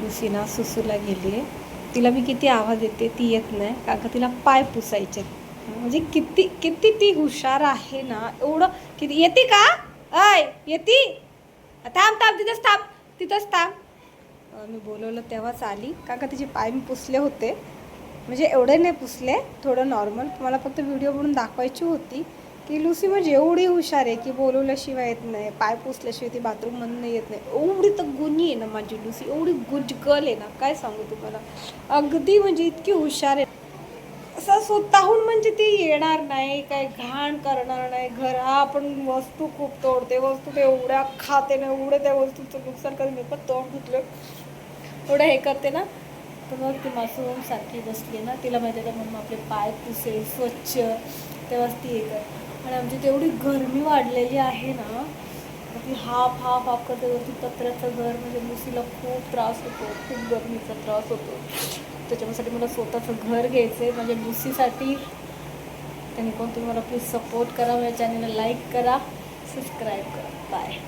Lucy ना सुसूला गेली आहे. तिला मी किती आवाज देते ती येत नाही, कारण का तिला पाय पुसायचे. म्हणजे किती किती ती हुशार आहे ना, एवढं किती येते का. अय येते, थांब थांब तिथंच थांब, तिथंच थांब. मी बोलवलं तेव्हाच आली, कारण का तिचे पाय मी पुसले होते. म्हणजे एवढे नाही पुसले, थोडं नॉर्मल. मला फक्त व्हिडिओ बनवून दाखवायची होती की लुसी म्हणजे एवढी हुशार आहे की बोलवल्याशिवाय येत नाही, पाय पुसल्याशिवाय ती बाथरूममधून येत नाही. एवढी तर गुणी आहे ना माझी लुसी, एवढी गुड गर्ल आहे ना, काय सांगू तुम्हाला. अगदी म्हणजे इतकी हुशार आहे. असं स्वतःहून म्हणजे ती येणार नाही, काय घाण करणार नाही. घर आपण वस्तू खूप तोडते, वस्तू ते एवढ्या खाते ना, एवढं त्या वस्तूचं नुकसान कधी मी पण तोड धुतलं एवढं हे करते ना. तर मग ती मासूम सारखी बसली ना, तिला माहिती आहे म्हणून आपले पाय पुसेल स्वच्छ, तेव्हाच ती हे कर. आणि आमची तेवढी गरमी वाढलेली आहे ना, ती हाफ हाफ हाफ करते. वरती पत्र्याचं घर म्हणजे लुसीला खूप त्रास होतो, खूप गरमीचा त्रास होतो. त्याच्यासाठी मला स्वतःचं घर घ्यायचं आहे माझ्या लुसीसाठी. त्यांनी पण तुम्ही मला प्लीज सपोर्ट करा, माझ्या चॅनलला लाईक करा, सबस्क्राईब करा. बाय.